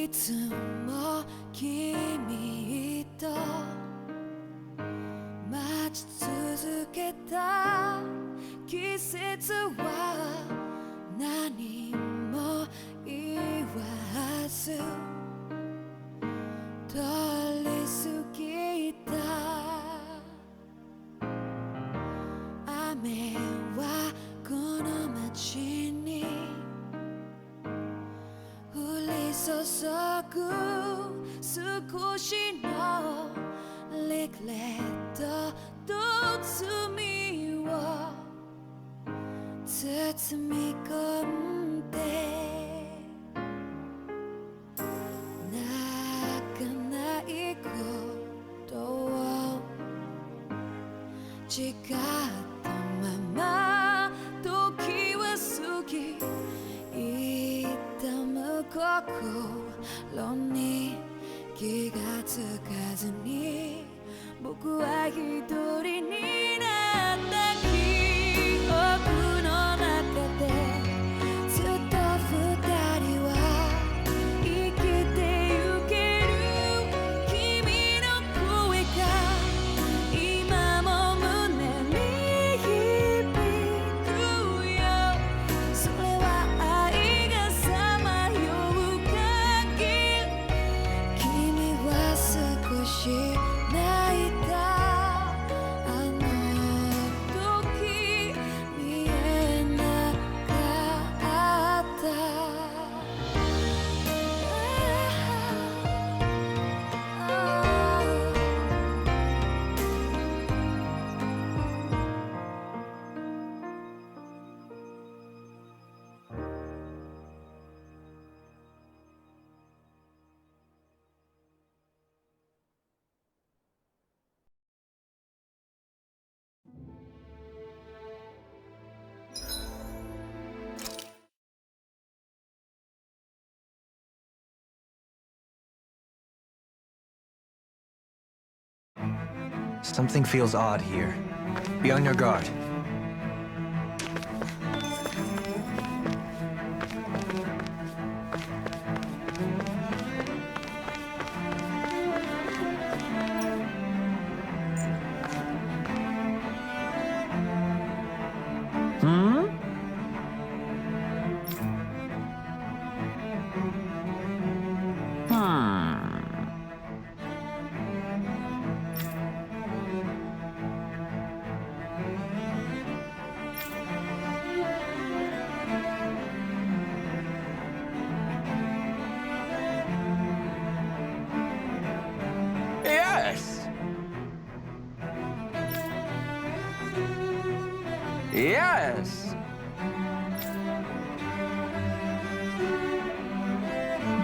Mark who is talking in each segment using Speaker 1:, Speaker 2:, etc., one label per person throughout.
Speaker 1: いつも君と待ち続けた季節は何も言わず通り過ぎた。雨はこの街に降り注ぐ少しのリグレットと罪を包み込んで泣かないことを誓ったまま時は過ぎ痛む心に気がつかずに僕は一人になった記憶の中でずっと二人は生きてゆける君の声が今も胸に響くよ。それは愛がさまよう限り君は少し泣いた。あの時見えなかった。
Speaker 2: Something feels odd here. Be on your guard.
Speaker 3: Yes! Yes!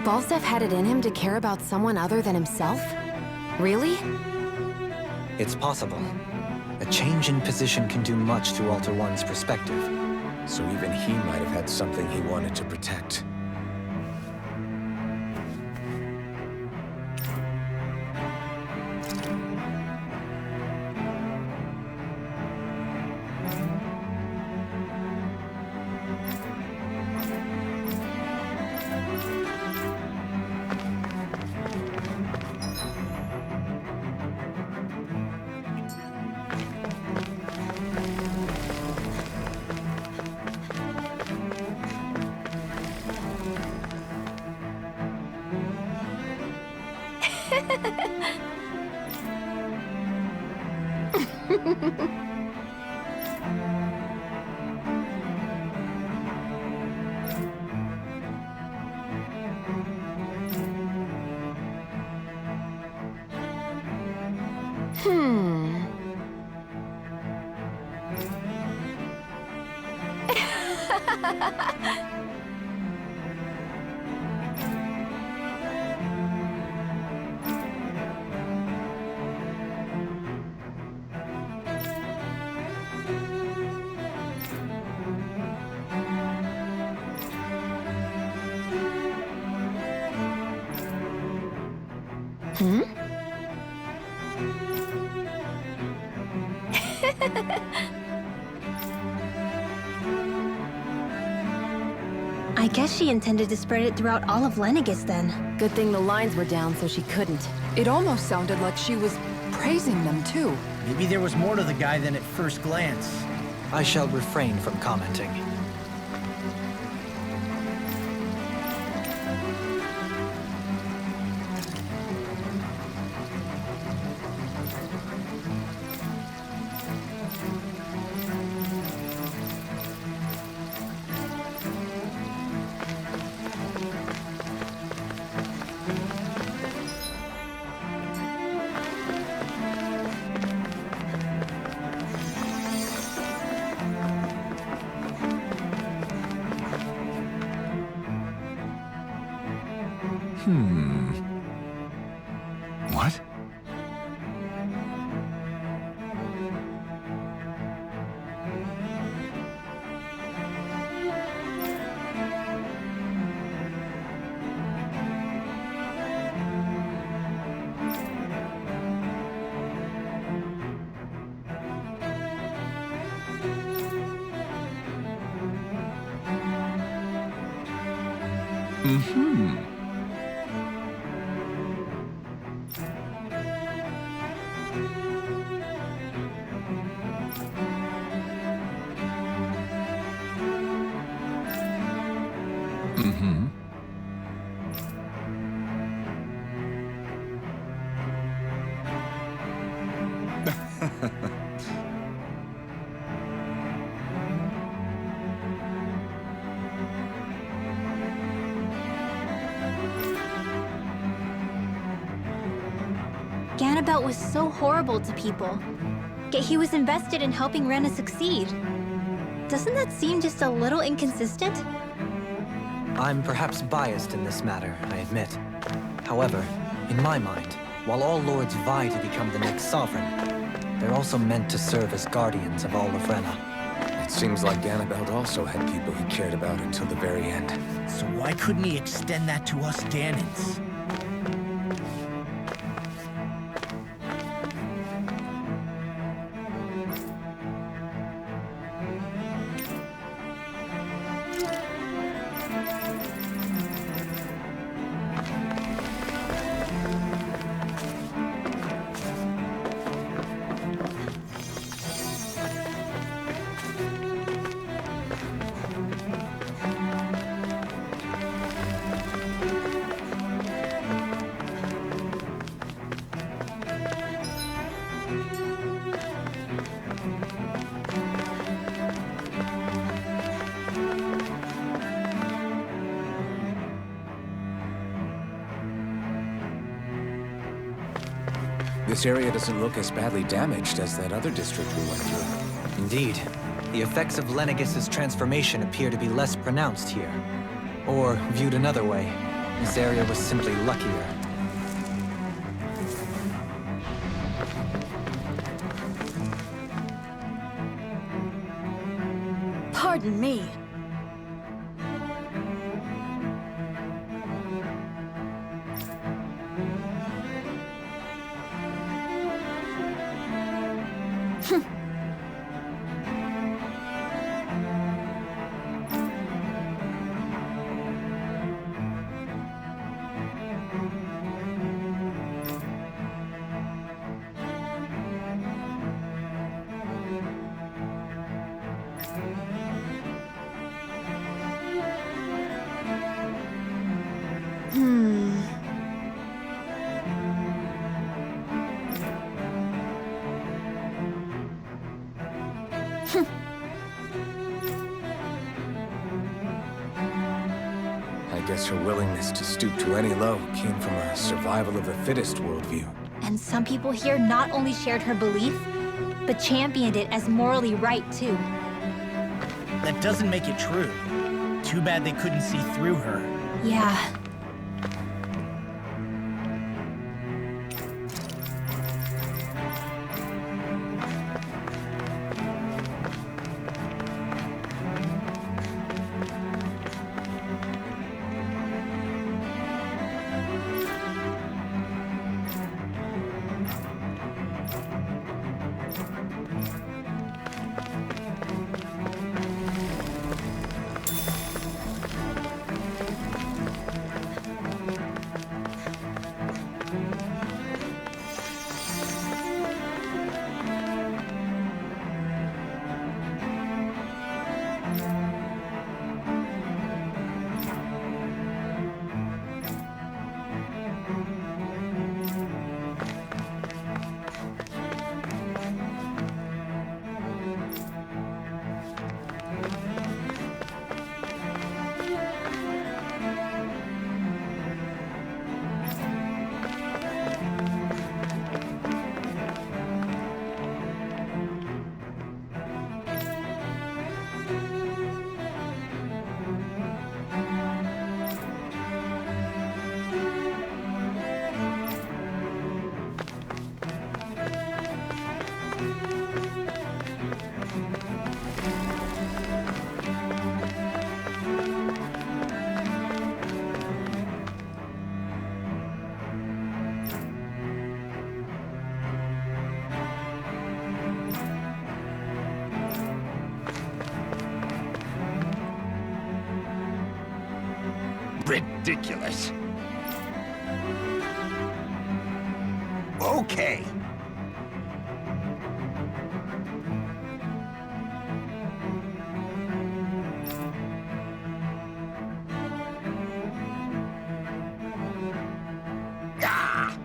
Speaker 4: Balsef had it in him to care about someone other than himself? Really?
Speaker 2: It's possible. A change in position can do much to alter one's perspective.
Speaker 5: So even he might have had something he wanted to protect.
Speaker 4: I
Speaker 6: guess she intended to spread it throughout all of Lenegis then.
Speaker 4: Good thing the lines were down so she couldn't.
Speaker 7: It almost sounded like she was praising them, too.
Speaker 8: Maybe there was more to the guy than at first glance.
Speaker 2: I shall refrain from commenting.
Speaker 9: What?
Speaker 6: Ganabelt was so horrible to people, yet he was invested in helping Rena succeed. Doesn't that seem just a little inconsistent?
Speaker 2: I'm perhaps biased in this matter, I admit. However, in my mind, while all lords vie to become the next sovereign, they're also meant to serve as guardians of all of Rena.
Speaker 5: It seems like Ganabelt also had people he cared about until the very end.
Speaker 8: So why couldn't he extend that to us Danans?
Speaker 5: This area doesn't look as badly damaged as that other district we went through.
Speaker 2: Indeed, the effects of Lenegis' transformation appear to be less pronounced here. Or, viewed another way, this area was simply luckier.
Speaker 1: Pardon me.
Speaker 5: I guess her willingness to stoop to any low came from a survival of the fittest worldview.
Speaker 6: And some people here not only shared her belief, but championed it as morally right, too.
Speaker 8: That doesn't make it true. Too bad they couldn't see through her.
Speaker 6: Yeah.
Speaker 9: Ridiculous. Okay. Ah!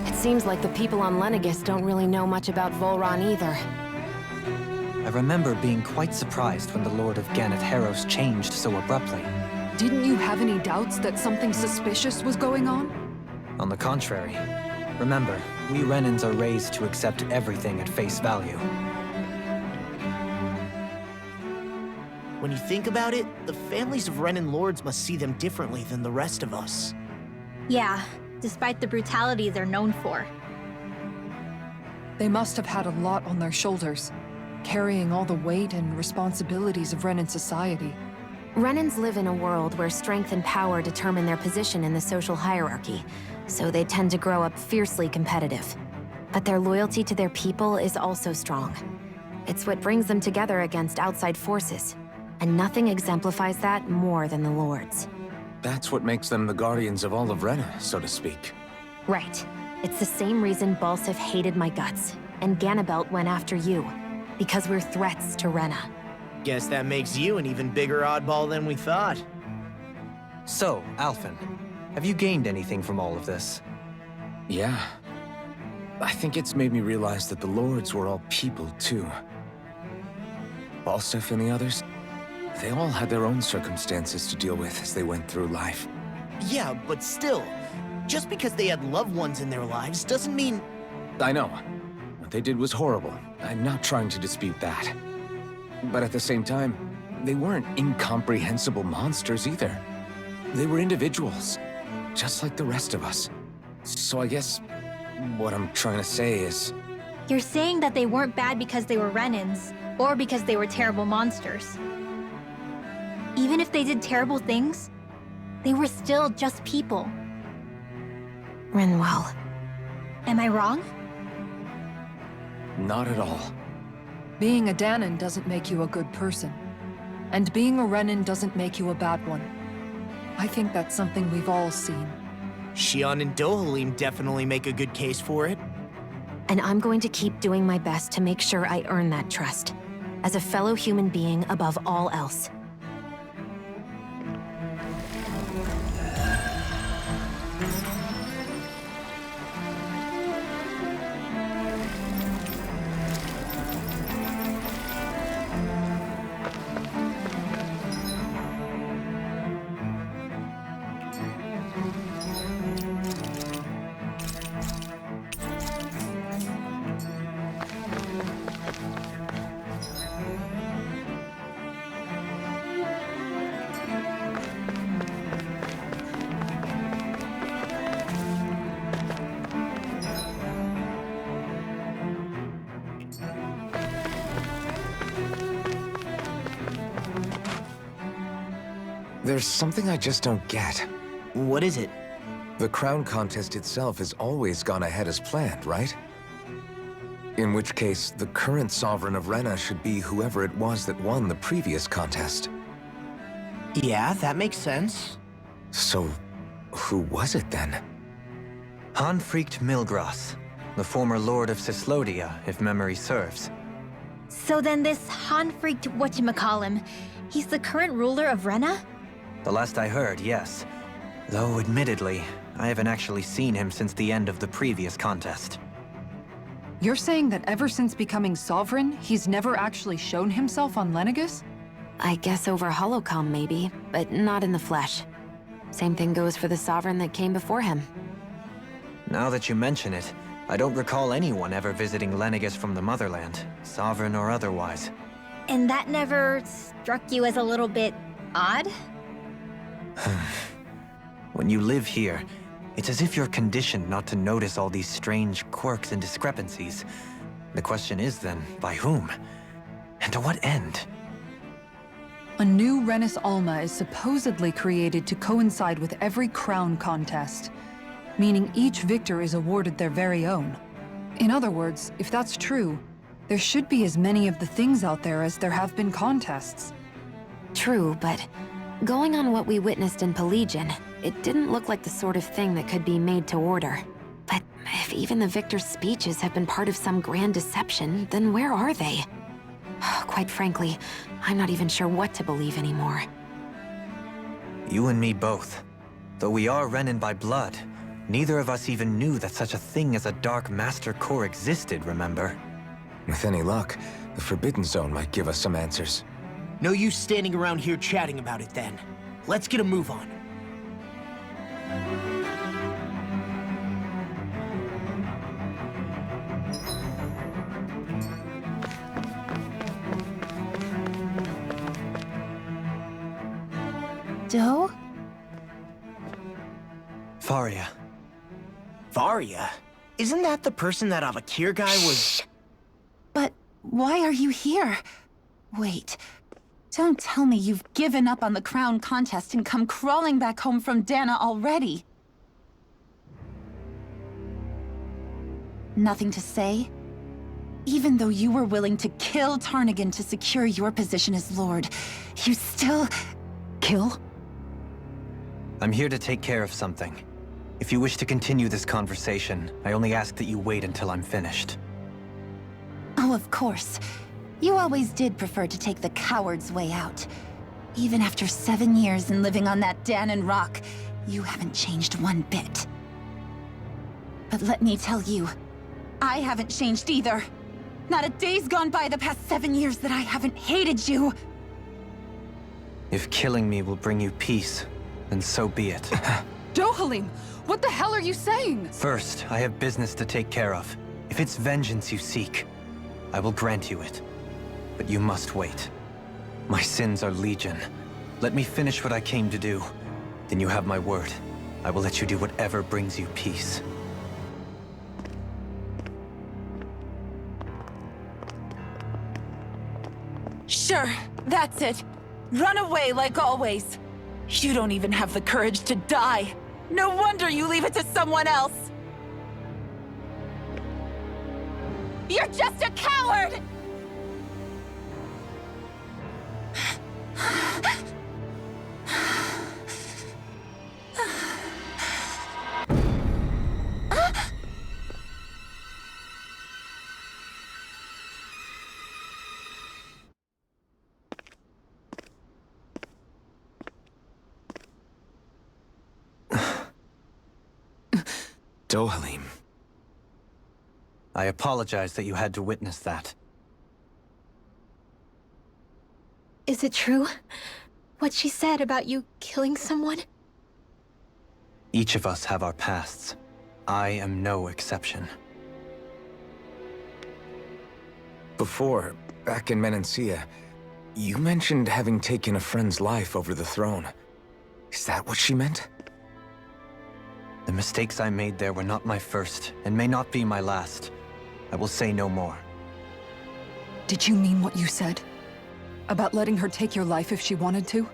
Speaker 4: It seems like the people on Lenegis don't really know much about Volron either.
Speaker 2: I remember being quite surprised when the Lord of Ganath Haros changed so abruptly.
Speaker 7: Didn't you have any doubts that something suspicious was going on?
Speaker 2: On the contrary. Remember, we Renans are raised to accept everything at face value.
Speaker 8: When you think about it, the families of Renan lords must see them differently than the rest of us.
Speaker 6: Yeah, despite the brutality they're known for.
Speaker 7: They must have had a lot on their shoulders, carrying all the weight and responsibilities of Renan society.
Speaker 4: Renans live in a world where strength and power determine their position in the social hierarchy, so they tend to grow up fiercely competitive. But their loyalty to their people is also strong. It's what brings them together against outside forces, and nothing exemplifies that more than the Lords.
Speaker 5: That's what makes them the guardians of all of Rena, so to speak.
Speaker 4: Right. It's the same reason Balseph hated my guts, and Ganabelt went after you. Because we're threats to Rena.
Speaker 8: Guess that makes you an even bigger oddball than we thought.
Speaker 2: So, Alphen, have you gained anything from all of this?
Speaker 5: Yeah. I think it's made me realize that the Lords were all people, too. Balseph and the others, they all had their own circumstances to deal with as they went through life.
Speaker 8: Yeah, but still, just because they had loved ones in their lives doesn't mean...
Speaker 5: I know. What they did was horrible. I'm not trying to dispute that. But at the same time, they weren't incomprehensible monsters either. They were individuals, just like the rest of us. So I guess what I'm trying to say is...
Speaker 6: You're saying that they weren't bad because they were Renans, or because they were terrible monsters. Even if they did terrible things, they were still just people.
Speaker 4: Rinwell.
Speaker 6: Am I wrong?
Speaker 5: Not at all.
Speaker 7: Being a Dahnan doesn't make you a good person. And being a Renan doesn't make you a bad one. I think that's something we've all seen.
Speaker 8: Xion and Dohalim definitely make a good case for it.
Speaker 4: And I'm going to keep doing my best to make sure I earn that trust. As a fellow human being above all else.
Speaker 5: There's something I just don't get.
Speaker 8: What is it?
Speaker 5: The crown contest itself has always gone ahead as planned, right? In which case, the current Sovereign of Rena should be whoever it was that won the previous contest.
Speaker 8: Yeah, that makes sense.
Speaker 5: So, who was it then?
Speaker 2: Hanfrikt Milgras, the former Lord of Cyslodia, if memory serves.
Speaker 6: So then this Hanfrikt whatchamacallem, he's the current ruler of Rena?
Speaker 2: The last I heard, yes. Though, admittedly, I haven't actually seen him since the end of the previous contest.
Speaker 7: You're saying that ever since becoming Sovereign, he's never actually shown himself on Lenegis?
Speaker 4: I guess over Holocom maybe, but not in the flesh. Same thing goes for the Sovereign that came before him.
Speaker 2: Now that you mention it, I don't recall anyone ever visiting Lenegis from the Motherland, Sovereign or otherwise.
Speaker 6: And that never struck you as a little bit odd?
Speaker 2: When you live here, it's as if you're conditioned not to notice all these strange quirks and discrepancies. The question is then, by whom? And to what end?
Speaker 7: A new Renis Alma is supposedly created to coincide with every crown contest, meaning each victor is awarded their very own. In other words, if that's true, there should be as many of the things out there as there have been contests.
Speaker 4: True, but going on what we witnessed in Pelagian, it didn't look like the sort of thing that could be made to order. But if even the victor's speeches have been part of some grand deception, then where are they? Quite frankly, I'm not even sure what to believe anymore.
Speaker 2: You and me both. Though we are Renin by blood, neither of us even knew that such a thing as a Dark Master Corps existed, remember?
Speaker 5: With any luck, the Forbidden Zone might give us some answers.
Speaker 8: No use standing around here chatting about it then. Let's get a move on.
Speaker 6: Doe?
Speaker 2: Faria.
Speaker 8: Varia? Isn't that the person that Avakir guy was...
Speaker 10: But why are you here? Wait. Don't tell me you've given up on the crown contest and come crawling back home from Dana already. Nothing to say? Even though you were willing to kill Tarnigan to secure your position as Lord, you still... Kill?
Speaker 2: I'm here to take care of something. If you wish to continue this conversation, I only ask that you wait until I'm finished.
Speaker 10: Oh, of course. You always did prefer to take the coward's way out. Even after 7 years and living on that Danon rock, you haven't changed one bit. But let me tell you, I haven't changed either. Not a day's gone by the past 7 years that I haven't hated you.
Speaker 2: If killing me will bring you peace, then so be it.
Speaker 7: Dohalim, what the hell are you saying?
Speaker 2: First, I have business to take care of. If it's vengeance you seek, I will grant you it. But you must wait. My sins are legion. Let me finish what I came to do. Then you have my word. I will let you do whatever brings you peace.
Speaker 10: Sure, that's it. Run away like always. You don't even have the courage to die. No wonder you leave it to someone else. You're just a coward!
Speaker 5: Dohalim.
Speaker 2: I apologize that you had to witness that.
Speaker 6: Is it true? What she said about you killing someone?
Speaker 2: Each of us have our pasts. I am no exception.
Speaker 5: Before, back in Menancia, you mentioned having taken a friend's life over the throne. Is that what she meant?
Speaker 2: The mistakes I made there were not my first, and may not be my last. I will say no more.
Speaker 7: Did you mean what you said? About letting her take your life if she wanted to?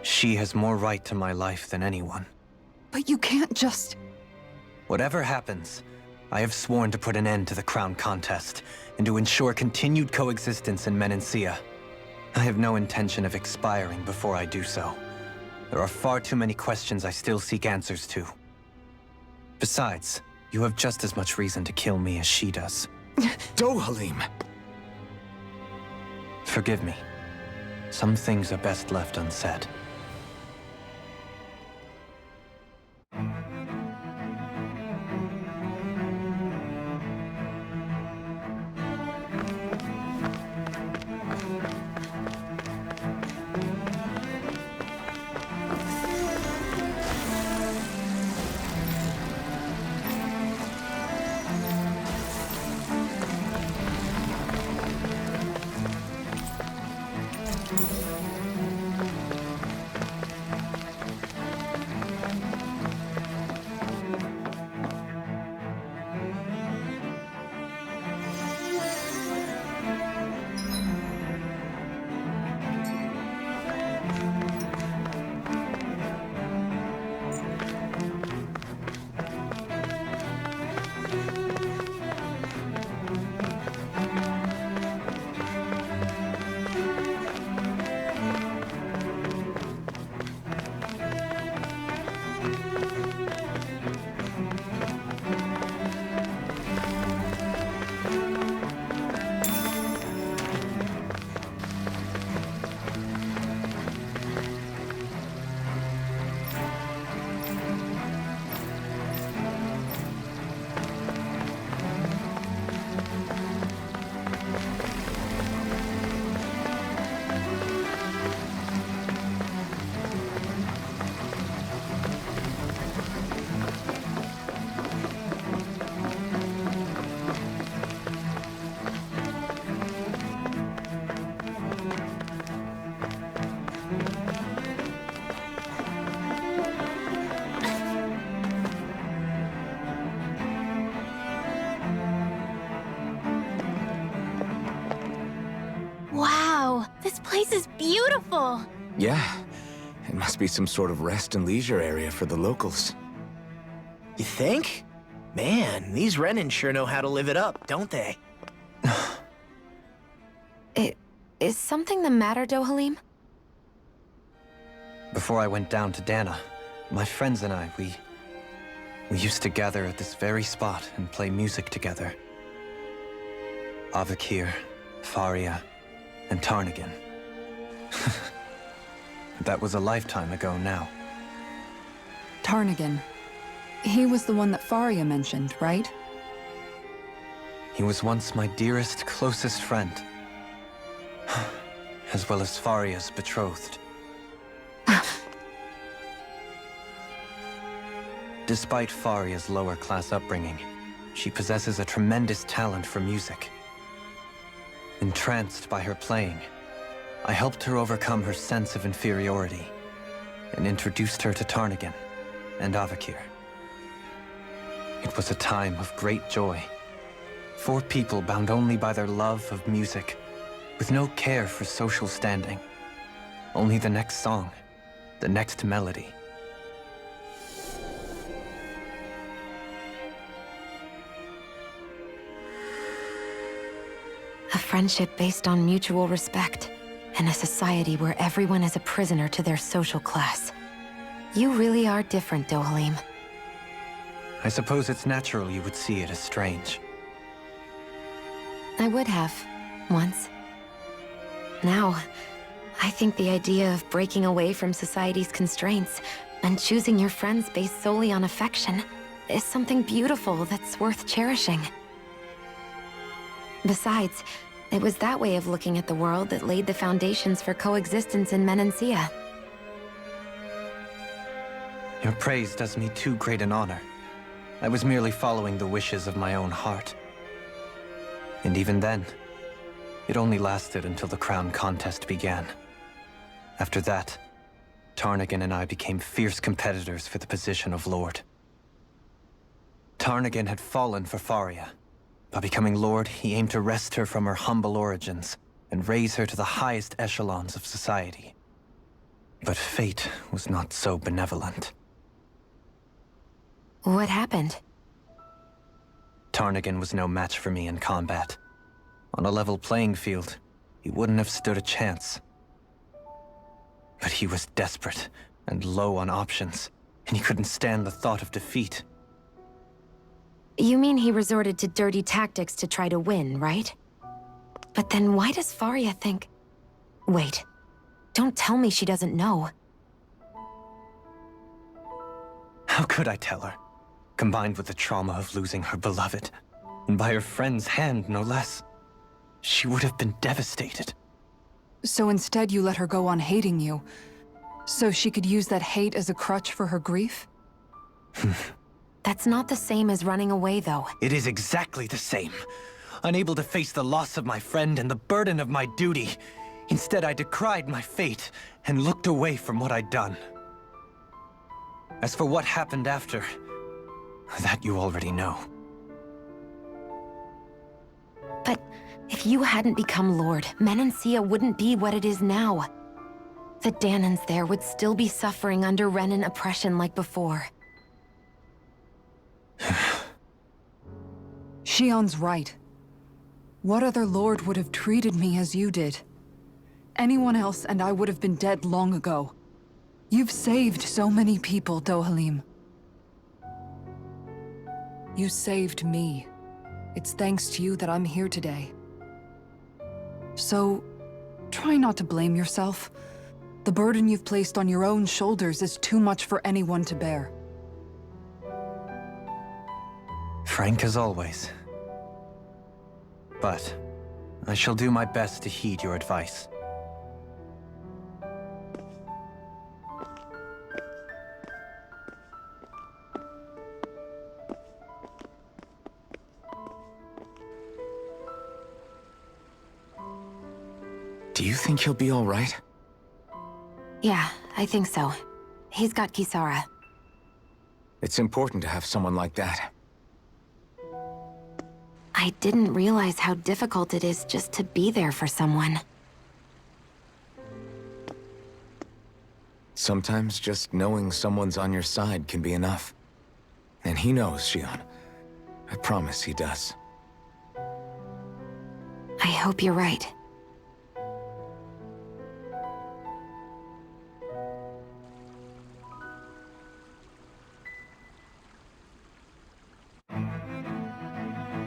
Speaker 2: She has more right to my life than anyone.
Speaker 7: But you can't just...
Speaker 2: Whatever happens, I have sworn to put an end to the crown contest, and to ensure continued coexistence in Menancia. I have no intention of expiring before I do so. There are far too many questions I still seek answers to. Besides, you have just as much reason to kill me as she does.
Speaker 5: Dohalim!
Speaker 2: Forgive me. Some things are best left unsaid.
Speaker 6: beautiful!
Speaker 5: Yeah, it must be some sort of rest and leisure area for the locals.
Speaker 8: You think? Man, these Renin sure know how to live it up, don't they?
Speaker 4: Is something the matter, Dohalim?
Speaker 2: Before I went down to Dana, my friends and I, we used to gather at this very spot and play music together. Avakir, Faria, and Tarnagin. That was a lifetime ago now.
Speaker 7: Tarnagin. He was the one that Faria mentioned, right?
Speaker 2: He was once my dearest, closest friend. As well as Faria's betrothed. Despite Faria's lower-class upbringing, she possesses a tremendous talent for music. Entranced by her playing, I helped her overcome her sense of inferiority and introduced her to Tarnagin and Avakir. It was a time of great joy. 4 people bound only by their love of music, with no care for social standing. Only the next song, the next melody.
Speaker 4: A friendship based on mutual respect, and a society where everyone is a prisoner to their social class. You really are different, Dohalim.
Speaker 2: I suppose it's natural you would see it as strange.
Speaker 4: I would have, once. Now, I think the idea of breaking away from society's constraints and choosing your friends based solely on affection is something beautiful that's worth cherishing. Besides, it was that way of looking at the world that laid the foundations for coexistence in Menancia.
Speaker 2: Your praise does me too great an honor. I was merely following the wishes of my own heart. And even then, it only lasted until the crown contest began. After that, Tarnagin and I became fierce competitors for the position of Lord. Tarnagin had fallen for Faria. By becoming Lord, he aimed to wrest her from her humble origins and raise her to the highest echelons of society. But fate was not so benevolent.
Speaker 4: What happened?
Speaker 2: Tarnagin was no match for me in combat. On a level playing field, he wouldn't have stood a chance. But he was desperate and low on options, and he couldn't stand the thought of defeat.
Speaker 4: You mean he resorted to dirty tactics to try to win, right? But then why does Faria think... Wait, don't tell me she doesn't know.
Speaker 2: How could I tell her? Combined with the trauma of losing her beloved, and by her friend's hand, no less. She would have been devastated.
Speaker 7: So instead you let her go on hating you, so she could use that hate as a crutch for her grief?
Speaker 4: That's not the same as running away, though.
Speaker 2: It is exactly the same. Unable to face the loss of my friend and the burden of my duty, instead I decried my fate and looked away from what I'd done. As for what happened after, that you already know.
Speaker 4: But if you hadn't become Lord, Menancia wouldn't be what it is now. The Danans there would still be suffering under Renin oppression like before.
Speaker 7: Shion's right. What other lord would have treated me as you did? Anyone else and I would have been dead long ago. You've saved so many people, Dohalim. You saved me. It's thanks to you that I'm here today. So, try not to blame yourself. The burden you've placed on your own shoulders is too much for anyone to bear.
Speaker 2: Frank as always. But I shall do my best to heed your advice.
Speaker 5: Do you think he'll be all right?
Speaker 4: Yeah, I think so. He's got Kisara.
Speaker 5: It's important to have someone like that.
Speaker 4: I didn't realize how difficult it is just to be there for someone.
Speaker 5: Sometimes just knowing someone's on your side can be enough. And he knows, Shion. I promise he does.
Speaker 4: I hope you're right.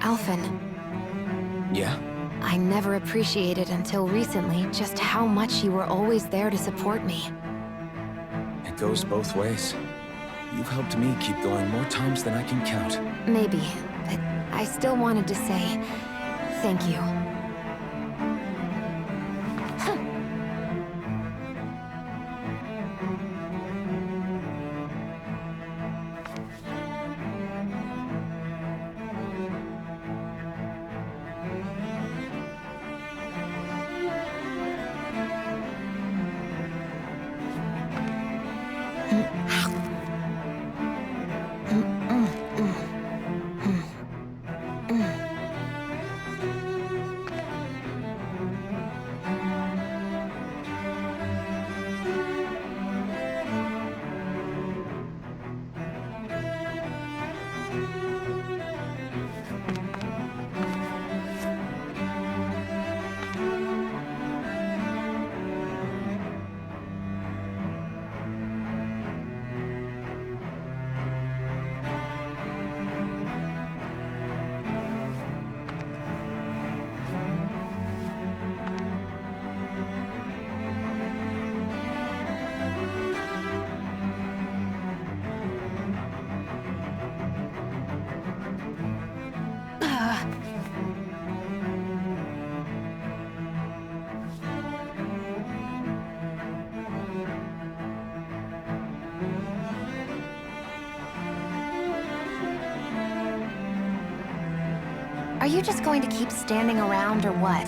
Speaker 4: Alphen.
Speaker 5: Yeah?
Speaker 4: I never appreciated until recently just how much you were always there to support me.
Speaker 5: It goes both ways. You've helped me keep going more times than I can count.
Speaker 4: Maybe, but I still wanted to say thank you. Are you just going to keep standing around or what?